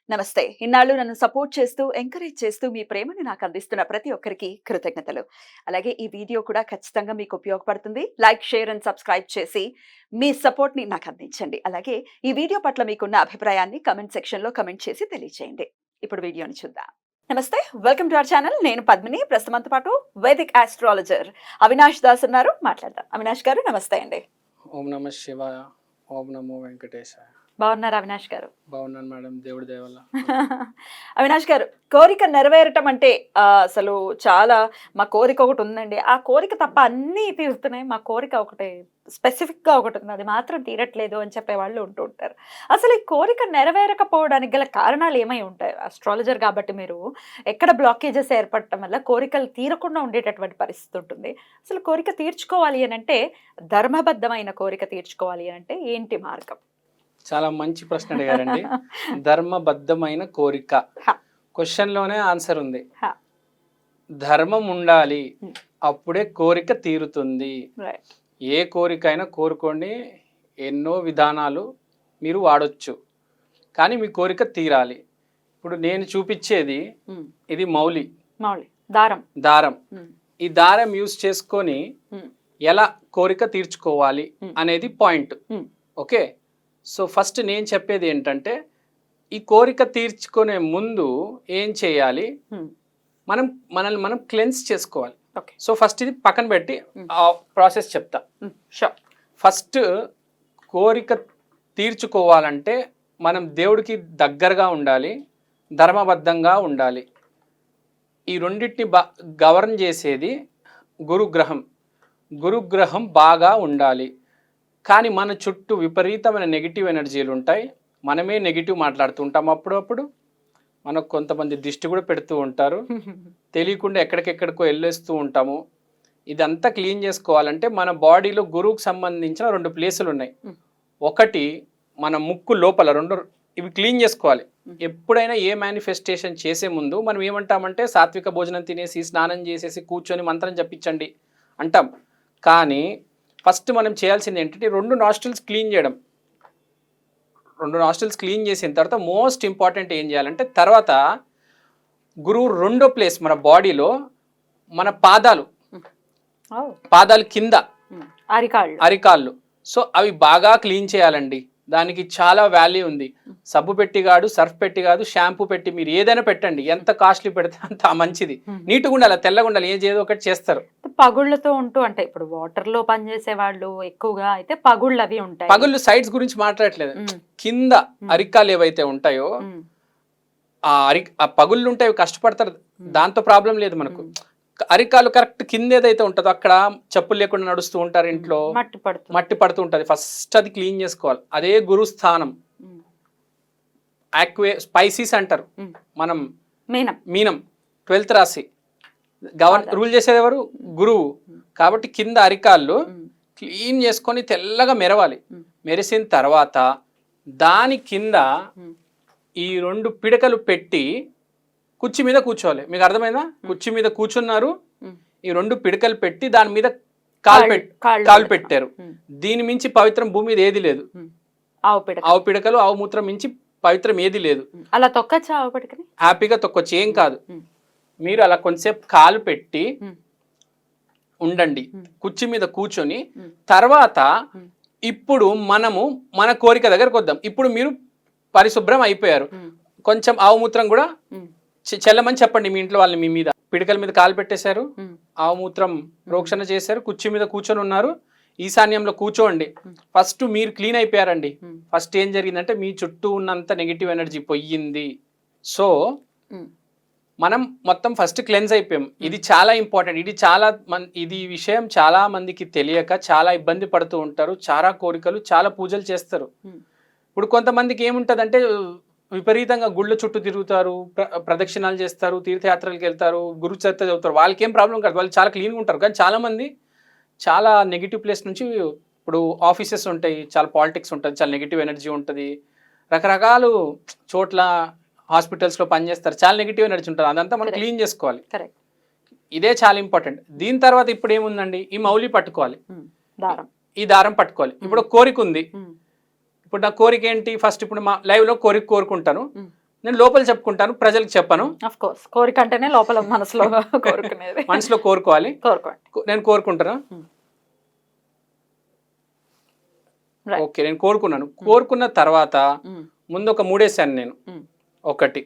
నమస్తే. ఇన్నాళ్ళు నన్ను సపోర్ట్ చేస్తూ, ఎంకరేజ్ చేస్తూ మీ ప్రేమని నాకు అందిస్తున్న ప్రతి ఒక్కరికి కృతజ్ఞతలు. అలాగే ఈ వీడియో కూడా ఖచ్చితంగా మీకు ఉపయోగపడుతుంది. లైక్, షేర్ అండ్ సబ్స్క్రైబ్ చేసి మీ సపోర్ట్‌ని నాకు అందించండి. అలాగే ఈ వీడియో పట్ల మీకున్న అభిప్రాయాన్ని కామెంట్ సెక్షన్‌లో కామెంట్ చేసి తెలియజేయండి. ఇప్పుడు వీడియోని చూద్దాం. నమస్తే. Welcome to our channel. నేను పద్మిని. ప్రస్తుతం మనతో పాటు వైదిక్ ఆస్ట్రాలజర్ అవినాష్ దాస్ ఉన్నారు. మాట్లాడదాం. అవినాష్ గారు నమస్తే అండి. ఓం నమ శివాయ. ఓం నమో వెంకటేశాయ. బాగున్నారా అవినాష్ గారు? బాగున్నాను మేడం, దేవుడి దయ వల్ల. అవినాష్ గారు, కోరిక నెరవేరటం అంటే అసలు చాలా మా కోరిక ఒకటి ఉందండి. ఆ కోరిక తప్ప అన్నీ తీరుతున్నాయి. మా కోరిక ఒకటి స్పెసిఫిక్‌గా ఒకటి ఉంది. అది మాత్రం తీరట్లేదు అని చెప్పేవాళ్ళు ఉంటూ ఉంటారు. అసలు ఈ కోరిక నెరవేరకపోవడానికి గల కారణాలు ఏమై ఉంటాయి? ఆస్ట్రాలజర్ కాబట్టి మీరు ఎక్కడ బ్లాకేజెస్ ఏర్పడటం వల్ల కోరికలు తీరకుండా ఉండేటటువంటి పరిస్థితి ఉంటుంది. అసలు కోరిక తీర్చుకోవాలి అనంటే, ధర్మబద్ధమైన కోరిక తీర్చుకోవాలి అనంటే ఏంటి మార్గం? చాలా మంచి ప్రశ్న అడిగారండి. ధర్మబద్ధమైన కోరిక క్వశ్చన్లోనే ఆన్సర్ ఉంది. ధర్మం ఉండాలి, అప్పుడే కోరిక తీరుతుంది. ఏ కోరికైనా కోరుకోండి, ఎన్నో విధానాలు మీరు వాడొచ్చు, కానీ మీ కోరిక తీరాలి. ఇప్పుడు నేను చూపించేది ఇది మౌలి దారం. ఈ దారం యూజ్ చేసుకొని ఎలా కోరిక తీర్చుకోవాలి అనేది పాయింట్. ఓకే, సో ఫస్ట్ నేను చెప్పేది ఏంటంటే, ఈ కోరిక తీర్చుకునే ముందు ఏం చేయాలి, మనల్ని మనం క్లెన్స్ చేసుకోవాలి. సో ఫస్ట్ ఇది పక్కన పెట్టి ఆ ప్రాసెస్ చెప్తా. ఫస్ట్ కోరిక తీర్చుకోవాలంటే మనం దేవుడికి దగ్గరగా ఉండాలి, ధర్మబద్ధంగా ఉండాలి. ఈ రెండింటిని గవర్న్ చేసేది గురుగ్రహం బాగా ఉండాలి. కానీ మన చుట్టూ విపరీతమైన నెగిటివ్ ఎనర్జీలు ఉంటాయి. మనమే నెగిటివ్ మాట్లాడుతుంటాం. అప్పుడప్పుడు మనకు కొంతమంది దిష్టి కూడా పెడుతూ ఉంటారు. తెలియకుండా ఎక్కడికెక్కడికో వెళ్ళేస్తూ ఉంటాము. ఇదంతా క్లీన్ చేసుకోవాలంటే మన బాడీలో గురువుకు సంబంధించిన 2 ప్లేసులు ఉన్నాయి. ఒకటి మన ముక్కు లోపల, 2 ఇవి క్లీన్ చేసుకోవాలి. ఎప్పుడైనా ఏ మేనిఫెస్టేషన్ చేసే ముందు మనం ఏమంటామంటే, సాత్విక భోజనం తినేసి స్నానం చేసేసి కూర్చొని మంత్రం జపించండి అంటాం. కానీ ఫస్ట్ మనం చేయాల్సింది ఏంటంటే 2 నాస్ట్రిల్స్ క్లీన్ చేయడం. 2 నాస్ట్రిల్స్ క్లీన్ చేసిన తర్వాత మోస్ట్ ఇంపార్టెంట్ ఏం చేయాలంటే, తర్వాత గురువు 2వ ప్లేస్ మన బాడీలో మన పాదాలు కింద అరికాళ్ళు. సో అవి బాగా క్లీన్ చేయాలండి. దానికి చాలా వాల్యూ ఉంది. సబ్బు పెట్టి కాదు, సర్ఫ్ పెట్టి కాదు, షాంపూ పెట్టి మీరు ఏదైనా పెట్టండి. ఎంత కాస్ట్లీ పెడితే అంత మంచిది. నీట్గా ఉండాలి, తెల్లగా ఉండాలి. ఏదో ఒకటి చేస్తారు. పగుళ్ళతో ఉంటూ అంటే ఇప్పుడు వాటర్ లో పనిచేసే వాళ్ళు ఎక్కువగా అయితే పగుళ్ళు అవి ఉంటాయి. పగుళ్ళు సైడ్స్ గురించి మాట్లాడట్లేదు. కింద అరికాలు ఏవైతే ఉంటాయో ఆ పగుళ్ళు ఉంటాయి, కష్టపడతారు. దాంతో ప్రాబ్లం లేదు మనకు. అరికాలు కరెక్ట్ కింద ఏదైతే ఉంటుందో అక్కడ చెప్పులు లేకుండా నడుస్తూ ఉంటారు, ఇంట్లో మట్టి పడుతూ ఉంటుంది. ఫస్ట్ అది క్లీన్ చేసుకోవాలి. అదే గురుస్థానం. స్పైసీస్ అంటారు. మనం మీనం 12th రాశి రూల్ చేసేది ఎవరు? గురువు. కాబట్టి కింద అరికాళ్ళు క్లీన్ చేసుకొని తెల్లగా మెరవాలి. మెరిసిన తర్వాత దాని కింద ఈ 2 పిడకలు పెట్టి కుర్చీ మీద కూర్చోవాలి. మీకు అర్థమైందా? కుర్చీ మీద కూర్చున్నారు, ఈ 2 పిడకలు పెట్టి దాని మీద కాలు పెట్టారు. దీని మించి పవిత్రం భూమి మీద ఏది లేదు. ఆవు పిడకలు, ఆవు మూత్రం మించి పవిత్రం ఏది లేదు. అలా తొక్కచ్చు, ఆవు పిడకని హ్యాపీగా తొక్కొచ్చు, ఏం కాదు. మీరు అలా కొంచెంసేపు కాలు పెట్టి ఉండండి, కుర్చీ మీద కూర్చొని. తర్వాత ఇప్పుడు మనము మన కోరిక దగ్గరకు వద్దాం. ఇప్పుడు మీరు పరిశుభ్రం అయిపోయారు, కొంచెం ఆవు మూత్రం కూడా చెల్లమని చెప్పండి మీ ఇంట్లో వాళ్ళని. మీ మీద పిడకల మీద కాలు పెట్టేశారు, ఆవు మూత్రం ప్రోక్షణ చేశారు, కుర్చీ మీద కూర్చొని ఉన్నారు, ఈశాన్యంలో కూర్చోండి. ఫస్ట్ మీరు క్లీన్ అయిపోయారండి. ఫస్ట్ ఏం జరిగిందంటే, మీ చుట్టూ ఉన్నంత నెగిటివ్ ఎనర్జీ పోయింది. సో మనం మొత్తం ఫస్ట్ క్లెన్స్ అయిపోయాం. ఇది చాలా ఇంపార్టెంట్. ఇది విషయం చాలా మందికి తెలియక చాలా ఇబ్బంది పడుతూ ఉంటారు. చాలా కోరికలు, చాలా పూజలు చేస్తారు. ఇప్పుడు కొంతమందికి ఏముంటదంటే, విపరీతంగా గుళ్ళ చుట్టూ తిరుగుతారు, ప్రదక్షిణాలు చేస్తారు, తీర్థయాత్రలకు వెళ్తారు, గురు చరిత్ర చదువుతారు. వాళ్ళకి ఏం ప్రాబ్లం కాదు, వాళ్ళు చాలా క్లీన్గా ఉంటారు. కానీ చాలామంది చాలా నెగిటివ్ ప్లేస్ నుంచి, ఇప్పుడు ఆఫీసెస్ ఉంటాయి, చాలా పాలిటిక్స్ ఉంటుంది, చాలా నెగిటివ్ ఎనర్జీ ఉంటుంది, రకరకాల చోట్ల హాస్పిటల్స్లో పనిచేస్తారు, చాలా నెగిటివ్ ఎనర్జీ ఉంటుంది. అదంతా మనం క్లీన్ చేసుకోవాలి. ఇదే చాలా ఇంపార్టెంట్. దీని తర్వాత ఇప్పుడు ఏముందండి, ఈ మౌలి పట్టుకోవాలి, ఈ దారం పట్టుకోవాలి. ఇప్పుడు కోరిక ఉంది. ఇప్పుడు నా కోరిక ఏంటి? ఫస్ట్ ఇప్పుడు మా లైవ్లో కోరుకుంటాను, నేను లోపల చెప్పుకుంటాను, ప్రజలకు చెప్పను. ఆఫ్ కోర్స్ కోరిక అంటేనే లోపల మనసులో కోరుకునేది. మనసులో కోరుకోవాలి. కోరుకోండి. నేను కోరుకుంటాను. Right. ఓకే, నేను కోరుకున్నాను. కోరుకున్న తర్వాత ముందు ఒక 3 వేసాను నేను. ఒకటి,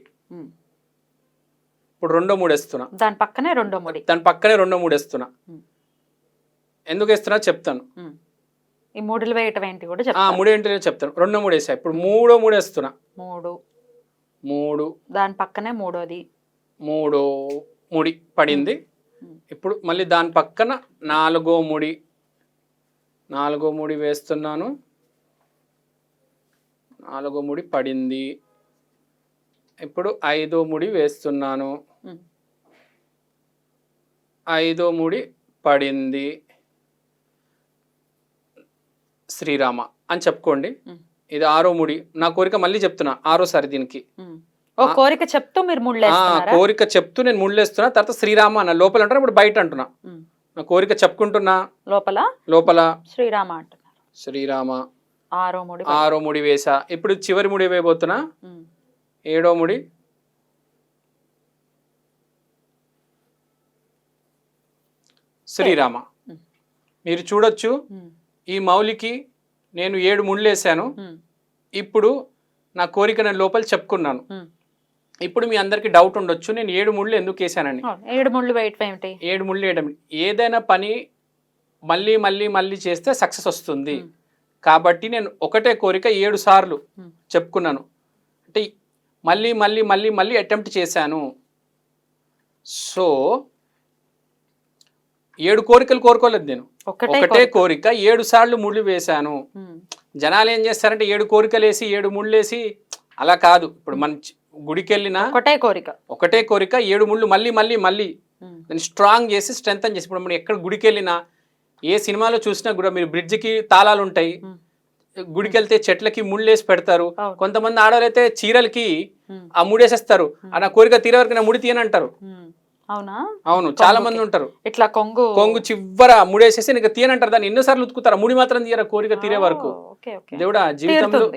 ఇప్పుడు రెండో 3 వేస్తున్నా. దాని పక్కనే రెండో 3. దాని పక్కనే రెండో 3 వేస్తున్నా. ఎందుకు వేస్తున్నా చెప్తాను. ఈ 3 వేయటం ఏంటి కూడా 3 ఏంటి చెప్తాను. రెండో 3 వేసా, ఇప్పుడు మూడో 3 వేస్తున్నా. 3 దాని పక్కనే మూడోది. 3 ముడి పడింది. ఇప్పుడు మళ్ళీ దాని పక్కన 4వ ముడి. 4వ ముడి వేస్తున్నాను. 4వ ముడి పడింది. ఇప్పుడు 5వ ముడి వేస్తున్నాను. 5వ ముడి పడింది. శ్రీరామ అని చెప్పుకోండి. ఇది 6వ ముడి. నా కోరిక మళ్ళీ చెప్తున్నా 6వసారి దీనికి. కోరిక చెప్తూ మీరు ముళ్ళేస్తున్నారా? కోరిక చెప్తూ నేను ముళ్ళేస్తున్నా. తర్వాత శ్రీరామ అన్న లోపల అంటున్నా, ఇప్పుడు బయట అంటున్నా. నా కోరిక చెప్పుకుంటున్నా, లోపల శ్రీరామ అంటున్నారు. శ్రీరామ. 6వ ముడి వేసా. ఇప్పుడు చివరి ముడి వేయబోతున్నా. 7వ ముడి. శ్రీరామ. మీరు చూడొచ్చు, ఈ మౌలికి నేను 7 ముళ్ళు వేసాను. ఇప్పుడు నా కోరిక నేను లోపల చెప్పుకున్నాను. ఇప్పుడు మీ అందరికి డౌట్ ఉండొచ్చు, నేను 7 ముళ్ళు ఎందుకు వేసానని. 7 ముళ్ళు వేయటం ఏమిటి? 7 ముళ్ళు వేయడం, ఏదైనా పని మళ్ళీ మళ్ళీ మళ్ళీ చేస్తే సక్సెస్ వస్తుంది. కాబట్టి నేను ఒకటే కోరిక 7 సార్లు చెప్పుకున్నాను. అంటే మళ్ళీ మళ్ళీ మళ్ళీ మళ్ళీ అటెంప్ట్ చేశాను. సో 7 కోరికలు కోరుకోలేదు నేను. ఒకటే కోరిక 7 సార్లు ముళ్ళు వేశాను. జనాలు ఏం చేస్తారంటే 7 కోరికలు వేసి 7 ముళ్ళు వేసి అలా కాదు. ఇప్పుడు మన గుడికి వెళ్ళినా ఒకటే కోరిక 7 ముళ్ళు మళ్ళీ మళ్ళీ మళ్ళీ దాన్ని స్ట్రాంగ్ చేసి స్ట్రెంగ్తన్ చేసి. ఇప్పుడు మనం ఎక్కడ గుడికి వెళ్ళినా, ఏ సినిమాలో చూసినా కూడా మీరు బ్రిడ్జికి తాళాలు ఉంటాయి, గుడికి వెళ్తే చెట్లకి ముళ్ళు వేసి పెడతారు. కొంతమంది ఆడవాళ్ళైతే చీరలకి ఆ ముడేసేస్తారు. నా కోరిక తీరే వరకు నా ముడి తీయనంటారు. అవును, చాలా మంది ఉంటారు. ఇట్లా కొంగు చివర ముడేసేసి నీకు తీయనంటారు. దాన్ని ఎన్నోసార్లు ఉతుకుతారు. ముడి మాత్రం తీయరా కోరిక తీరే వరకు. దేవుడా జీవితంలో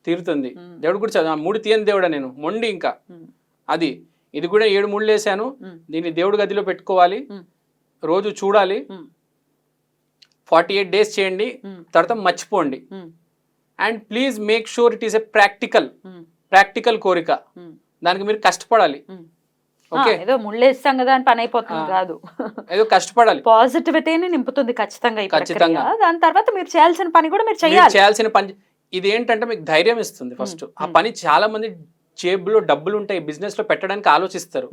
తీరుతుంది. దేవుడు కూడా ముడి తీయని దేవుడా నేను మొండి. ఇంకా ఇది కూడా 7 ముళ్ళు వేసాను. దీన్ని దేవుడి గదిలో పెట్టుకోవాలి, రోజు చూడాలి. 48 డేస్ చేయండి, తర్వాత మర్చిపోండి. And please make sure it is a practical కోరిక. దానికి మీరు కష్టపడాలి. ఏదో ముళ్ళేస్తాం కదా అని పని అయిపోతుంది కాదు, ఏదో కష్టపడాలి. పాజిటివిటీని నింపుతుంది ఖచ్చితంగా. దాని తర్వాత మీరు చేయాల్సిన పని కూడా మీరు చేయాల్సిన పని. ఇది ఏంటంటే మీకు ధైర్యం ఇస్తుంది. ఫస్ట్ ఆ పని చాలా మంది జేబులో డబ్బులు ఉంటాయి, బిజినెస్ లో పెట్టడానికి ఆలోచిస్తారు.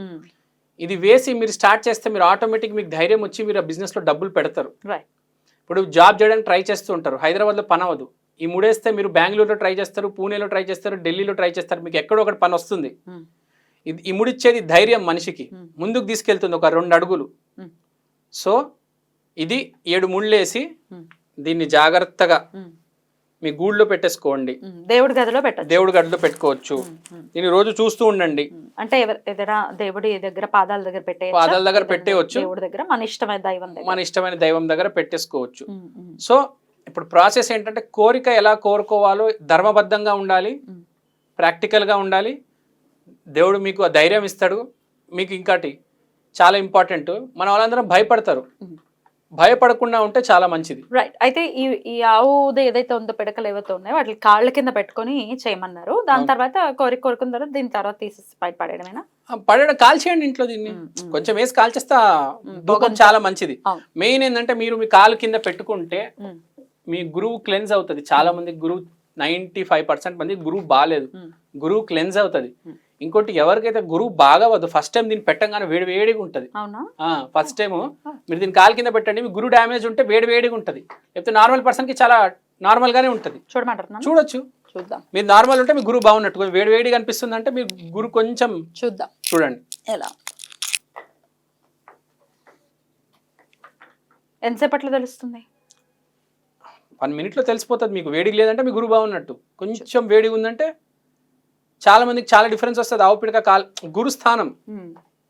ఇది వేసి మీరు స్టార్ట్ చేస్తే మీరు ఆటోమేటిక్ మీకు ధైర్యం వచ్చి మీరు ఆ బిజినెస్ లో డబ్బులు పెడతారు. ఇప్పుడు జాబ్ చేయడానికి ట్రై చేస్తూ ఉంటారు, హైదరాబాద్ లో పని అవ్వదు. ఈ ముడేస్తే మీరు బెంగళూరులో ట్రై చేస్తారు, పూణేలో ట్రై చేస్తారు, ఢిల్లీలో ట్రై చేస్తారు, మీకు ఎక్కడో ఒకటి పని వస్తుంది. ఈ ముడిచ్చేది ధైర్యం, మనిషికి ముందుకు తీసుకెళ్తుంది ఒక 2 అడుగులు. సో ఇది 7 ముళ్ళేసి దీన్ని జాగ్రత్తగా మీ గూళ్ళో పెట్టేసుకోండి. దేవుడి గదిలో పెట్టుకోవచ్చు. దీన్ని రోజు చూస్తూ ఉండండి. అంటే దేవుడి దగ్గర పాదాల దగ్గర పెట్టేయచ్చు. దేవుడి దగ్గర మన ఇష్టమైన దైవం దగ్గర పెట్టేసుకోవచ్చు. సో ఇప్పుడు ప్రాసెస్ ఏంటంటే కోరిక ఎలా కోరుకోవాలో ధర్మబద్ధంగా ఉండాలి, ప్రాక్టికల్గా ఉండాలి. దేవుడు మీకు ఆ ధైర్యం ఇస్తాడు. మీకు ఇంకోటి చాలా ఇంపార్టెంట్, మన వాళ్ళందరం భయపడతారు. భయపడకుండా ఉంటే చాలా మంచిది. రైట్. అయితే ఈ ఆవుది ఏదైతే ఉందో పిడకలు ఏవైతే ఉన్నాయో వాటి కాళ్ళ కింద పెట్టుకొని చేయమన్నారు. దాని తర్వాత కోరుకున్న తర్వాత దీని తర్వాత తీసేసి బయటపడేయడమేనా? కాల్చేయండి ఇంట్లో. దీన్ని కొంచెం వేసి కాల్చేస్తా ధూపం చాలా మంచిది. మెయిన్ ఏంటంటే మీరు మీ కాలు కింద పెట్టుకుంటే మీ గురువు క్లెన్స్ అవుతుంది. చాలా మంది గురువు 95% మంది గురువు బాగాలేదు, గురువు క్లెన్స్ అవుతుంది. ఇంకోటి ఎవరికైతే గురువు బాగా అవ్వదు, ఫస్ట్ టైం దీన్ని పెట్టగానే వేడిగా ఉంటుంది. ఫస్ట్ టైం మీరు దీన్ని కాలు కింద పెట్టండి, మీ గురువు డ్యామేజ్ ఉంటే వేడిగా ఉంటుంది. లేకపోతే నార్మల్ పర్సన్ కి చాలా నార్మల్ గానే ఉంటుంది. చూడొచ్చు. మీరు నార్మల్ ఉంటే మీ గురువు బాగున్నట్టు, వేడిగా అనిపిస్తుంది అంటే మీ గురువు కొంచెం చూడండి. ఎలా ఎంతసేపట్లో తెలుస్తుంది? 1 minute తెలిసిపోతుంది. మీకు వేడిగా లేదంటే మీ గురువు బాగున్నట్టు, కొంచెం వేడిగా ఉందంటే చాలా మందికి చాలా డిఫరెన్స్ వస్తుంది. ఆవు పిడక గురు స్థానం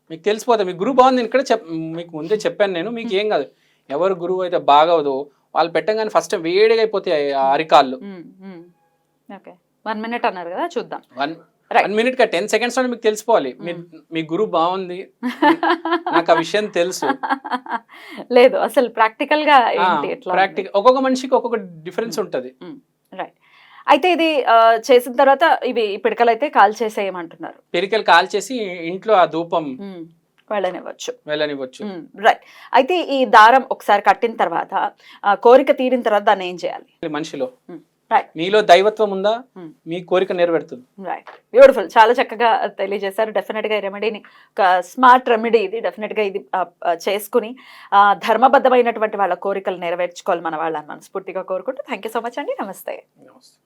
మీకు తెలిసిపోతుంది. మీ గురువు బాగుంది. ఇక్కడ మీకు ముందే చెప్పాను నేను, మీకు ఏం కాదు. ఎవరు గురువు అయితే బాగవదో వాళ్ళు పెట్టగానే ఫస్ట్ వేడిగా అయిపోతాయి అరికాళ్ళు. 1 minute అన్నారు కదా, చూద్దాం. Right. 1 minute కా 10 seconds లో మీకు తెలిసిపోవాలి మీ గురువు బాగుంది, నాకు ఆ విషయం తెలుసు. లేదు అసలు ప్రాక్టికల్ గా ఏంటి ఎట్లా ప్రాక్టికల్ ఒక్కొక్క మనిషికి ఒక్కొక్క డిఫరెన్స్ ఉంటది. రైట్. అయితే ఇది చేసిన తర్వాత ఇవి పిడకలు అయితే కాల్ చేసేయమంటున్నారు. పిరికలు కాల్చేసి ఇంట్లో ఆ ధూపం వెళ్ళనివ్వచ్చు. రైట్. అయితే ఈ దారం ఒకసారి కట్టిన తర్వాత కోరిక తీరిన తర్వాత దాన్ని ఏం చేయాలి? మనిషిలో రైట్. మీలో దైవత్వం ఉందా, మీ కోరిక నెరవేరుతుంది. రైట్. బ్యూటిఫుల్. చాలా చక్కగా తెలియజేశారు. డెఫినెట్ గా ఈ రెమెడీని ఒక స్మార్ట్ రెమెడీ ఇది. డెఫినెట్ గా ఇది చేసుకుని ధర్మబద్ధమైనటువంటి వాళ్ళ కోరికలు నెరవేర్చుకోవాలి మన వాళ్ళని మనస్ఫూర్తిగా కోరుకుంటూ థ్యాంక్ యూ సో మచ్ అండి. నమస్తే. నమస్తే.